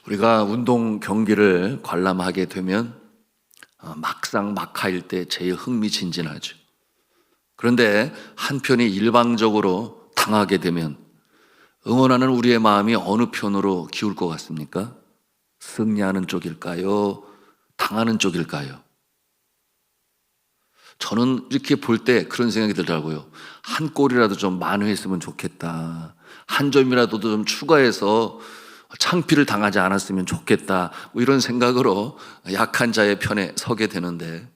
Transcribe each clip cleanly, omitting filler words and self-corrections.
우리가 운동 경기를 관람하게 되면 막상 막하일 때 제일 흥미진진하죠. 그런데 한편이 일방적으로 당하게 되면 응원하는 우리의 마음이 어느 편으로 기울 것 같습니까? 승리하는 쪽일까요? 당하는 쪽일까요? 저는 이렇게 볼 때 그런 생각이 들더라고요. 한 골이라도 좀 만회했으면 좋겠다. 한 점이라도 좀 추가해서 창피를 당하지 않았으면 좋겠다. 뭐 이런 생각으로 약한 자의 편에 서게 되는데,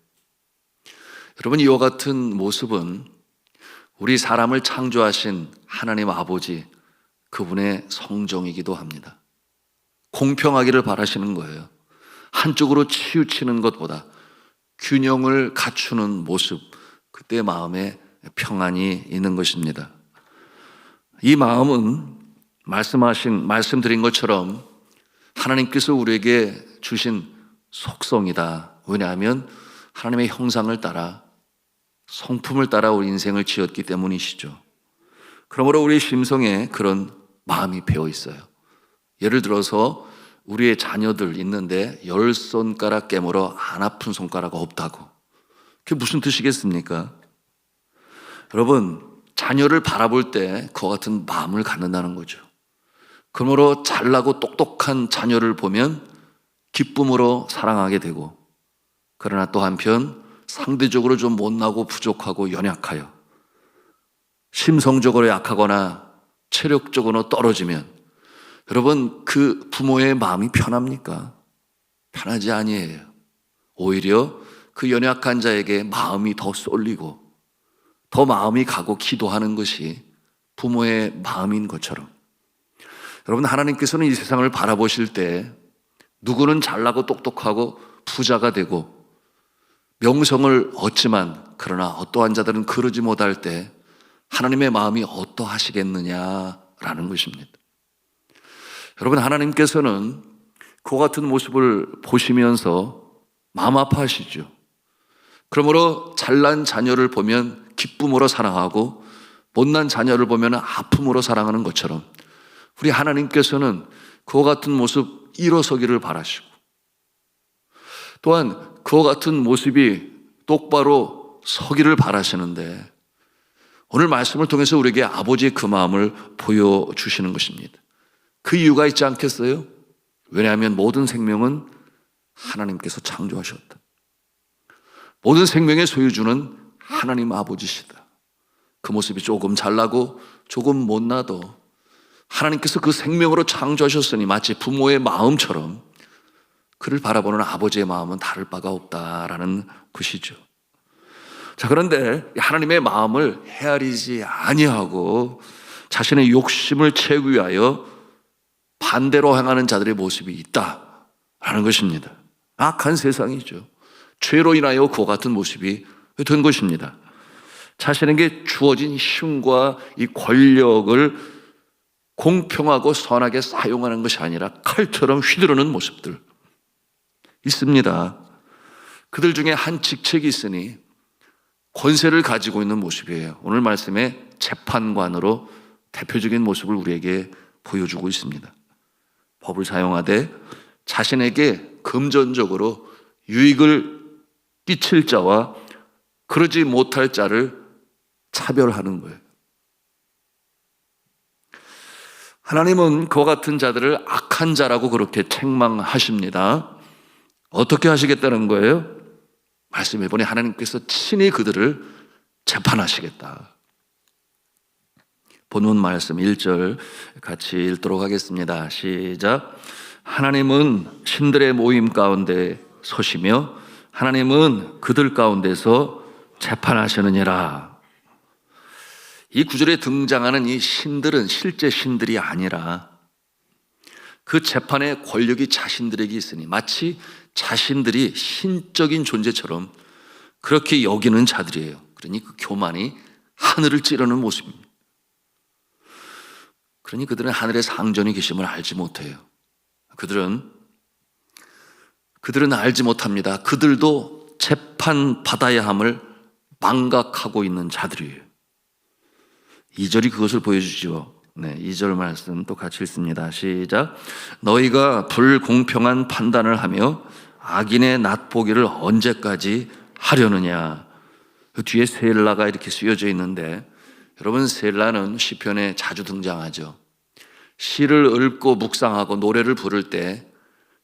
여러분, 이와 같은 모습은 우리 사람을 창조하신 하나님 아버지, 그분의 성정이기도 합니다. 공평하기를 바라시는 거예요. 한쪽으로 치우치는 것보다 균형을 갖추는 모습, 그때 마음에 평안이 있는 것입니다. 이 마음은 말씀드린 것처럼 하나님께서 우리에게 주신 속성이다. 왜냐하면 하나님의 형상을 따라, 성품을 따라 우리 인생을 지었기 때문이시죠. 그러므로 우리 심성에 그런 마음이 배어 있어요. 예를 들어서 우리의 자녀들 있는데 10손가락 깨물어 안 아픈 손가락 없다고. 그게 무슨 뜻이겠습니까? 여러분, 자녀를 바라볼 때 그와 같은 마음을 갖는다는 거죠. 그러므로 잘나고 똑똑한 자녀를 보면 기쁨으로 사랑하게 되고, 그러나 또 한편 상대적으로 좀 못나고 부족하고 연약하여 심성적으로 약하거나 체력적으로 떨어지면, 여러분, 그 부모의 마음이 편합니까? 편하지 아니에요. 오히려 그 연약한 자에게 마음이 더 쏠리고 더 마음이 가고 기도하는 것이 부모의 마음인 것처럼, 여러분, 하나님께서는 이 세상을 바라보실 때 누구는 잘나고 똑똑하고 부자가 되고 명성을 얻지만, 그러나 어떠한 자들은 그러지 못할 때 하나님의 마음이 어떠하시겠느냐라는 것입니다. 여러분, 하나님께서는 그와 같은 모습을 보시면서 마음 아파하시죠. 그러므로 잘난 자녀를 보면 기쁨으로 사랑하고 못난 자녀를 보면 아픔으로 사랑하는 것처럼, 우리 하나님께서는 그와 같은 모습 일어서기를 바라시고, 또한 그와 같은 모습이 똑바로 서기를 바라시는데, 오늘 말씀을 통해서 우리에게 아버지의 그 마음을 보여주시는 것입니다. 그 이유가 있지 않겠어요? 왜냐하면 모든 생명은 하나님께서 창조하셨다. 모든 생명의 소유주는 하나님 아버지시다. 그 모습이 조금 잘나고 조금 못나도 하나님께서 그 생명으로 창조하셨으니 마치 부모의 마음처럼 그를 바라보는 아버지의 마음은 다를 바가 없다라는 것이죠. 자, 그런데 하나님의 마음을 헤아리지 아니하고 자신의 욕심을 채우기 위하여 반대로 행하는 자들의 모습이 있다라는 것입니다. 악한 세상이죠. 죄로 인하여 그와 같은 모습이 된 것입니다. 자신에게 주어진 힘과 이 권력을 공평하고 선하게 사용하는 것이 아니라 칼처럼 휘두르는 모습들 있습니다. 그들 중에 한 직책이 있으니 권세를 가지고 있는 모습이에요. 오늘 말씀에 재판관으로 대표적인 모습을 우리에게 보여주고 있습니다. 법을 사용하되 자신에게 금전적으로 유익을 끼칠 자와 그러지 못할 자를 차별하는 거예요. 하나님은 그와 같은 자들을 악한 자라고 그렇게 책망하십니다. 어떻게 하시겠다는 거예요? 말씀해 보니 하나님께서 친히 그들을 재판하시겠다. 본문 말씀 1절 같이 읽도록 하겠습니다. 시작. 하나님은 신들의 모임 가운데 서시며 하나님은 그들 가운데서 재판하시느니라. 이 구절에 등장하는 이 신들은 실제 신들이 아니라 그 재판의 권력이 자신들에게 있으니 마치 자신들이 신적인 존재처럼 그렇게 여기는 자들이에요. 그러니 그 교만이 하늘을 찌르는 모습입니다. 그러니 그들은 하늘의 상전이 계심을 알지 못해요. 그들은 알지 못합니다. 그들도 재판받아야 함을 망각하고 있는 자들이에요. 2절이 그것을 보여주죠. 네, 2절 말씀 또 같이 읽습니다. 시작. 너희가 불공평한 판단을 하며 악인의 낫보기를 언제까지 하려느냐. 그 뒤에 셀라가 이렇게 쓰여져 있는데, 여러분, 셀라는 시편에 자주 등장하죠. 시를 읊고 묵상하고 노래를 부를 때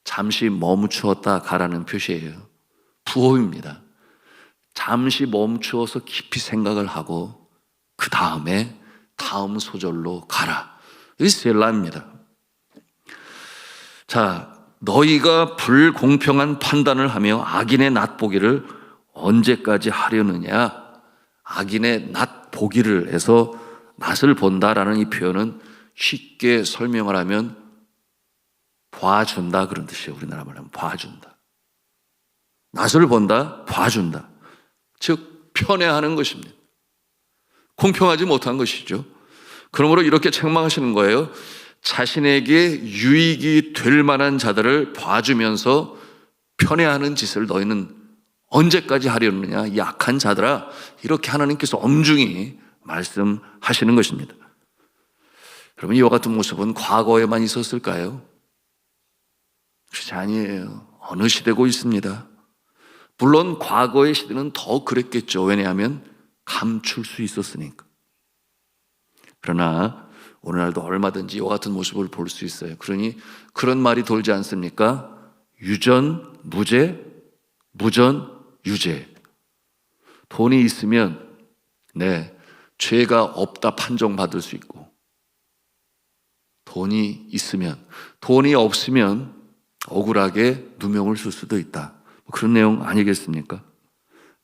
잠시 멈추었다 가라는 표시예요. 부호입니다. 잠시 멈추어서 깊이 생각을 하고 그 다음에 다음 소절로 가라. 이 셀라입니다. 자, 너희가 불공평한 판단을 하며 악인의 낫보기를 언제까지 하려느냐. 악인의 낫보기를 해서 낫을 본다라는 이 표현은 쉽게 설명을 하면 봐준다 그런 뜻이에요. 우리나라 말하면 봐준다. 낫을 본다, 봐준다. 즉 편애하는 것입니다. 공평하지 못한 것이죠. 그러므로 이렇게 책망하시는 거예요. 자신에게 유익이 될 만한 자들을 봐주면서 편애하는 짓을 너희는 언제까지 하려느냐. 이 악한 자들아, 이렇게 하나님께서 엄중히 말씀하시는 것입니다. 여러분, 이와 같은 모습은 과거에만 있었을까요? 그렇지 아니에요. 어느 시대고 있습니다. 물론 과거의 시대는 더 그랬겠죠. 왜냐하면 감출 수 있었으니까. 그러나 오늘날도 얼마든지 이와 같은 모습을 볼 수 있어요. 그러니 그런 말이 돌지 않습니까? 유전, 무죄, 무전, 유죄. 돈이 있으면 죄가 없다 판정받을 수 있고, 돈이 있으면, 돈이 없으면 억울하게 누명을 쓸 수도 있다. 그런 내용 아니겠습니까?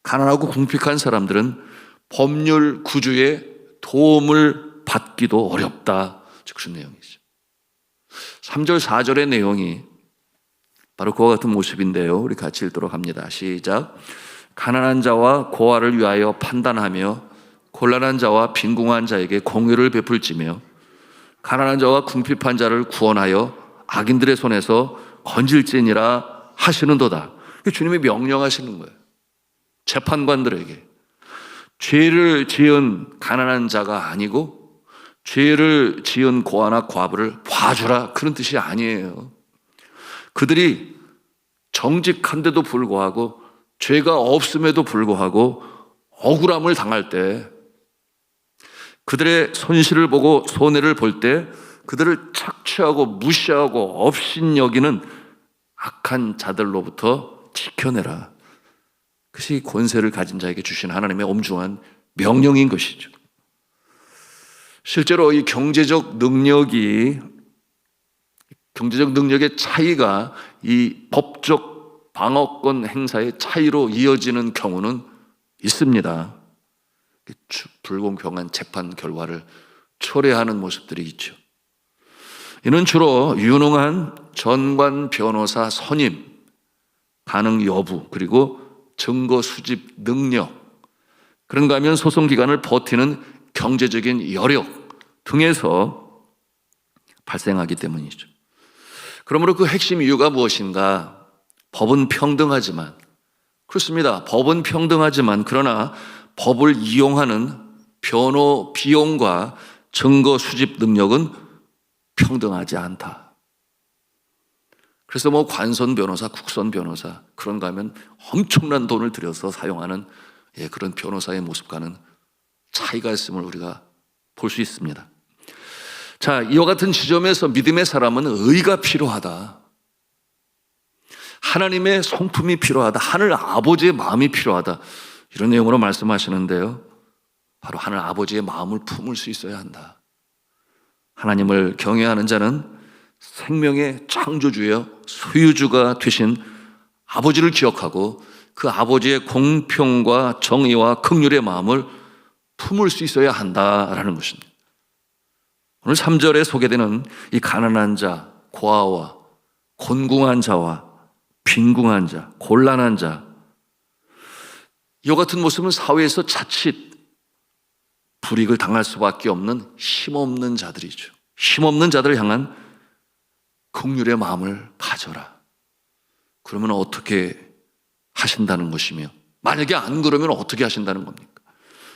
가난하고 궁핍한 사람들은 법률 구조의 도움을 받기도 어렵다. 그런 내용이죠. 3절, 4절의 내용이 바로 그와 같은 모습인데요. 우리 같이 읽도록 합니다. 시작. 가난한 자와 고아를 위하여 판단하며 곤란한 자와 빈궁한 자에게 공의를 베풀지며 가난한 자와 궁핍한 자를 구원하여 악인들의 손에서 건질지니라 하시는도다. 주님이 명령하시는 거예요. 재판관들에게. 죄를 지은 가난한 자가 아니고 죄를 지은 고아나 과부를 봐주라, 그런 뜻이 아니에요. 그들이 정직한데도 불구하고 죄가 없음에도 불구하고 억울함을 당할 때, 그들의 손실을 보고 손해를 볼 때 그들을 착취하고 무시하고 업신여기는 악한 자들로부터 지켜내라. 그것이 권세를 가진 자에게 주신 하나님의 엄중한 명령인 것이죠. 실제로 이 경제적 능력의 차이가 이 법적 방어권 행사의 차이로 이어지는 경우는 있습니다. 불공평한 재판 결과를 초래하는 모습들이 있죠. 이는 주로 유능한 전관 변호사 선임, 가능 여부, 그리고 증거 수집 능력, 그런가 하면 소송 기간을 버티는 경제적인 여력 등에서 발생하기 때문이죠. 그러므로 그 핵심 이유가 무엇인가? 법은 평등하지만, 그렇습니다. 법은 평등하지만 그러나 법을 이용하는 변호 비용과 증거 수집 능력은 평등하지 않다. 그래서 관선 변호사, 국선 변호사, 그런가 하면 엄청난 돈을 들여서 사용하는 그런 변호사의 모습과는 차이가 있음을 우리가 볼 수 있습니다. 자, 이와 같은 지점에서 믿음의 사람은 의가 필요하다. 하나님의 성품이 필요하다. 하늘 아버지의 마음이 필요하다. 이런 내용으로 말씀하시는데요. 바로 하늘 아버지의 마음을 품을 수 있어야 한다. 하나님을 경외하는 자는 생명의 창조주여 소유주가 되신 아버지를 기억하고 그 아버지의 공평과 정의와 긍휼의 마음을 품을 수 있어야 한다라는 것입니다. 오늘 3절에 소개되는 이 가난한 자, 고아와 곤궁한 자와 빈궁한 자, 곤란한 자, 이와 같은 모습은 사회에서 자칫 불이익을 당할 수밖에 없는 힘없는 자들이죠. 힘없는 자들을 향한 긍휼의 마음을 가져라. 그러면 어떻게 하신다는 것이며 만약에 안 그러면 어떻게 하신다는 겁니까?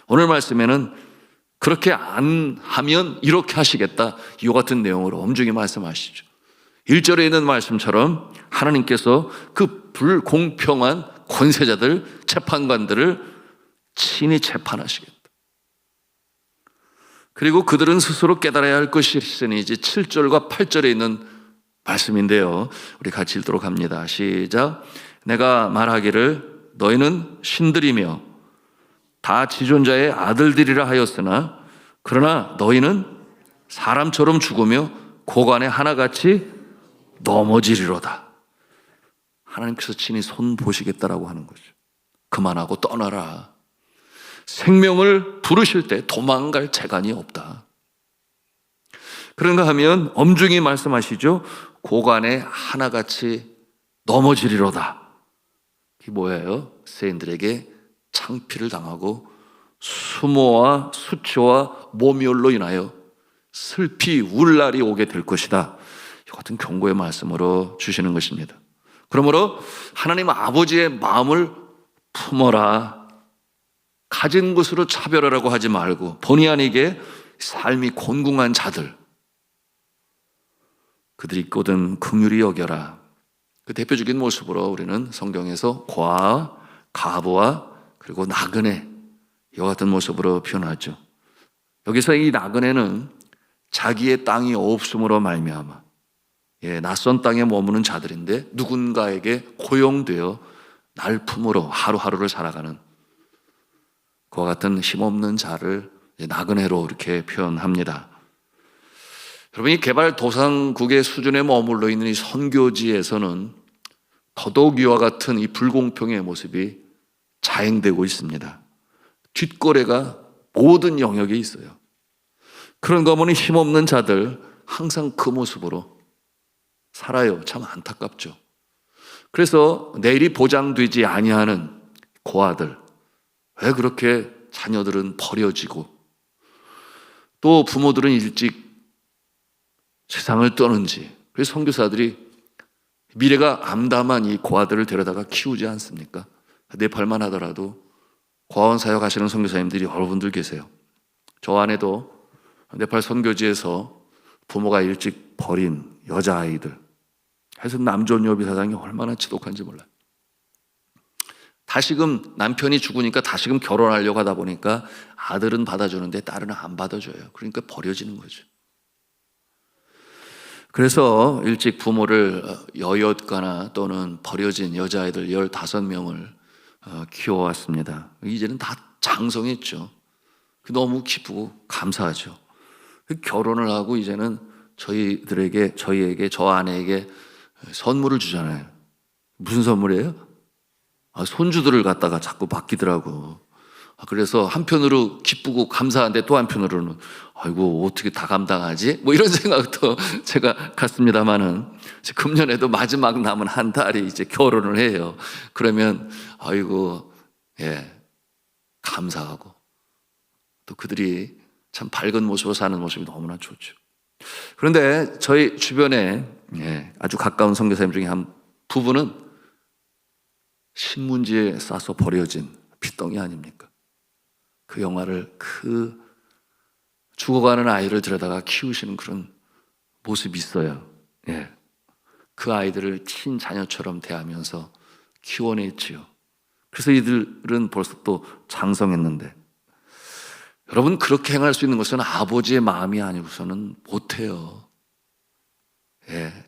오늘 말씀에는 그렇게 안 하면 이렇게 하시겠다, 이와 같은 내용으로 엄중히 말씀하시죠. 1절에 있는 말씀처럼 하나님께서 그 불공평한 권세자들, 재판관들을 친히 재판하시겠다. 그리고 그들은 스스로 깨달아야 할 것이 있으니, 이제 7절과 8절에 있는 말씀인데요, 우리 같이 읽도록 합니다. 시작. 내가 말하기를 너희는 신들이며 다 지존자의 아들들이라 하였으나 그러나 너희는 사람처럼 죽으며 고관에 하나같이 넘어지리로다. 하나님께서 친히 손 보시겠다라고 하는 거죠. 그만하고 떠나라. 생명을 부르실 때 도망갈 재간이 없다. 그런가 하면 엄중히 말씀하시죠. 고관에 하나같이 넘어지리로다. 이게 뭐예요? 세인들에게 창피를 당하고 수모와 수치와 모멸로 인하여 슬피 울 날이 오게 될 것이다. 이 같은 경고의 말씀으로 주시는 것입니다. 그러므로 하나님 아버지의 마음을 품어라. 가진 것으로 차별하라고 하지 말고 본의 아니게 삶이 곤궁한 자들, 그들이 있거든 긍휼히 여겨라. 그 대표적인 모습으로 우리는 성경에서 고아, 가부와 그리고 나그네, 이와 같은 모습으로 표현하죠. 여기서 이 나그네는 자기의 땅이 없음으로 말미암아 낯선 땅에 머무는 자들인데 누군가에게 고용되어 날품으로 하루하루를 살아가는 그와 같은 힘없는 자를 나그네로 이렇게 표현합니다. 여러분, 이 개발도상국의 수준에 머물러 있는 이 선교지에서는 더더욱 이와 같은 이 불공평의 모습이 자행되고 있습니다. 뒷거래가 모든 영역에 있어요. 그런가 보니 힘없는 자들 항상 그 모습으로 살아요. 참 안타깝죠. 그래서 내일이 보장되지 아니하는 고아들, 왜 그렇게 자녀들은 버려지고 또 부모들은 일찍 세상을 떠는지, 그래서 선교사들이 미래가 암담한 이 고아들을 데려다가 키우지 않습니까? 네팔만 하더라도 고아원 사역하시는 선교사님들이 여러분들 계세요. 저 안에도 네팔 선교지에서 부모가 일찍 버린 여자아이들, 해서 남존여비 사상이 얼마나 지독한지 몰라요. 다시금 남편이 죽으니까 다시금 결혼하려고 하다 보니까 아들은 받아주는데 딸은 안 받아줘요. 그러니까 버려지는 거죠. 그래서 일찍 부모를 여옅거나 또는 버려진 여자아이들 15명을 키워왔습니다. 이제는 다 장성했죠. 너무 기쁘고 감사하죠. 결혼을 하고 이제는 저희에게 저 아내에게 선물을 주잖아요. 무슨 선물이에요? 손주들을 갖다가 자꾸 맡기더라고. 그래서 한편으로 기쁘고 감사한데 또 한편으로는 아이고 어떻게 다 감당하지? 뭐 이런 생각도 제가 갖습니다만은, 금년에도 마지막 남은 한 달이 이제 결혼을 해요. 그러면 아이고 감사하고 또 그들이 참 밝은 모습으로 사는 모습이 너무나 좋죠. 그런데 저희 주변에 아주 가까운 선교사님 중에 한 부부는 신문지에 싸서 버려진 핏덩이 아닙니까? 그 영화를 그 죽어가는 아이를 들여다가 키우시는 그런 모습이 있어요. 그 아이들을 친자녀처럼 대하면서 키워냈지요. 그래서 이들은 벌써 또 장성했는데, 여러분, 그렇게 행할 수 있는 것은 아버지의 마음이 아니고서는 못해요.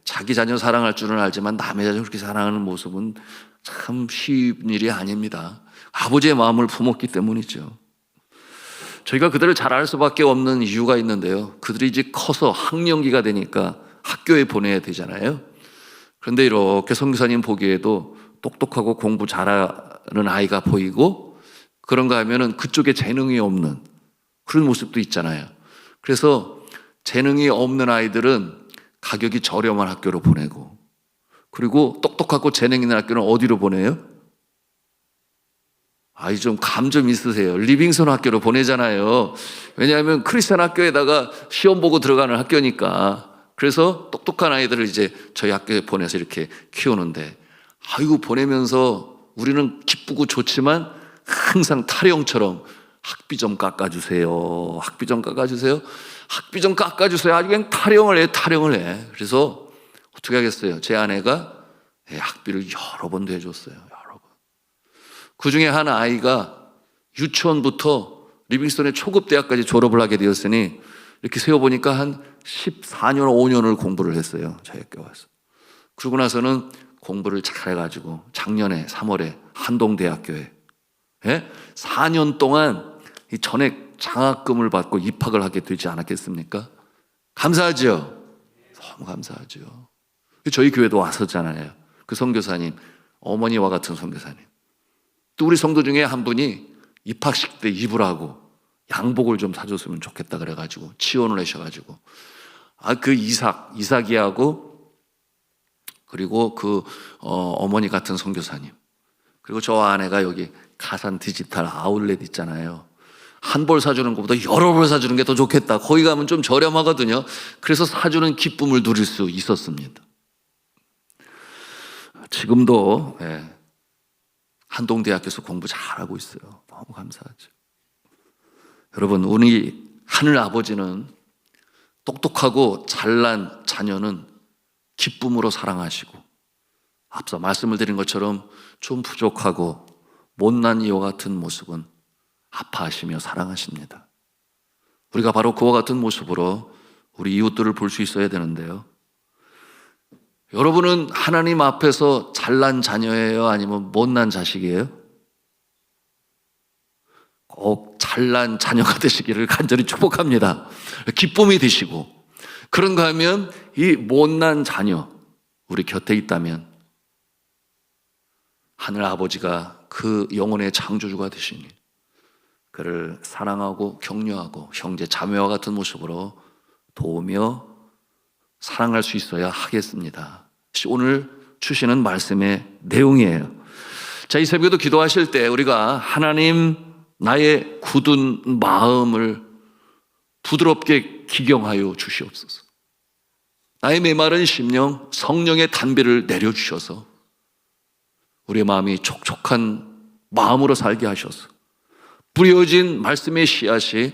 자기 자녀 사랑할 줄은 알지만 남의 자녀 그렇게 사랑하는 모습은 참 쉬운 일이 아닙니다. 아버지의 마음을 품었기 때문이죠. 저희가 그들을 잘 알 수밖에 없는 이유가 있는데요, 그들이 이제 커서 학령기가 되니까 학교에 보내야 되잖아요. 그런데 이렇게 선교사님 보기에도 똑똑하고 공부 잘하는 아이가 보이고 그런가 하면은 그쪽에 재능이 없는 그런 모습도 있잖아요. 그래서 재능이 없는 아이들은 가격이 저렴한 학교로 보내고, 그리고 똑똑하고 재능 있는 학교는 어디로 보내요? 아이 좀 감 좀 있으세요. 리빙선 학교로 보내잖아요. 왜냐하면 크리스찬 학교에다가 시험 보고 들어가는 학교니까. 그래서 똑똑한 아이들을 이제 저희 학교에 보내서 이렇게 키우는데, 아이고 보내면서 우리는 기쁘고 좋지만 항상 타령처럼 학비 좀 깎아주세요. 학비 좀 깎아주세요. 학비 좀 깎아주세요. 아주 그냥 타령을 해. 그래서 어떻게 하겠어요? 제 아내가 학비를 여러 번 대줬어요. 여러 번. 그 중에 한 아이가 유치원부터 리빙스턴의 초급 대학까지 졸업을 하게 되었으니 이렇게 세어보니까 한 14년, 5년을 공부를 했어요. 저희 학교 와서. 그러고 나서는 공부를 잘해가지고 작년에 3월에 한동대학교에 4년 동안 이 전액 장학금을 받고 입학을 하게 되지 않았겠습니까? 감사하죠? 너무 감사하죠. 저희 교회도 왔었잖아요. 그 선교사님, 어머니와 같은 선교사님. 또 우리 성도 중에 한 분이 입학식 때 입으라고 양복을 좀 사줬으면 좋겠다 그래가지고 지원을 하셔가지고 그 이삭이하고 그리고 그 어머니 같은 선교사님, 그리고 저 아내가 여기 가산 디지털 아울렛 있잖아요. 한 벌 사주는 것보다 여러 벌 사주는 게 더 좋겠다. 거기 가면 좀 저렴하거든요. 그래서 사주는 기쁨을 누릴 수 있었습니다. 지금도 한동대학교에서 공부 잘하고 있어요. 너무 감사하죠. 여러분, 우리 하늘 아버지는 똑똑하고 잘난 자녀는 기쁨으로 사랑하시고, 앞서 말씀을 드린 것처럼 좀 부족하고 못난 이와 같은 모습은 아파하시며 사랑하십니다. 우리가 바로 그와 같은 모습으로 우리 이웃들을 볼 수 있어야 되는데요. 여러분은 하나님 앞에서 잘난 자녀예요? 아니면 못난 자식이에요? 꼭 잘난 자녀가 되시기를 간절히 축복합니다. 기쁨이 되시고, 그런가 하면 이 못난 자녀 우리 곁에 있다면 하늘 아버지가 그 영혼의 창조주가 되시니 그를 사랑하고 격려하고 형제 자매와 같은 모습으로 도우며 사랑할 수 있어야 하겠습니다. 오늘 주시는 말씀의 내용이에요. 자, 이 새벽에도 기도하실 때 우리가 하나님, 나의 굳은 마음을 부드럽게 기경하여 주시옵소서. 나의 메마른 심령, 성령의 단비를 내려주셔서 우리의 마음이 촉촉한 마음으로 살게 하셔서 뿌려진 말씀의 씨앗이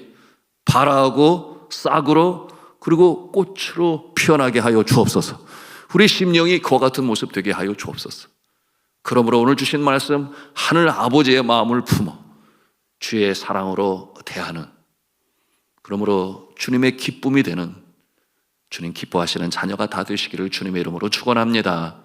발하고 싹으로 그리고 꽃으로 피어나게 하여 주옵소서. 우리 심령이 그와 같은 모습 되게 하여 주옵소서. 그러므로 오늘 주신 말씀, 하늘 아버지의 마음을 품어 주의 사랑으로 대하는, 그러므로 주님의 기쁨이 되는, 주님 기뻐하시는 자녀가 다 되시기를 주님의 이름으로 축원합니다.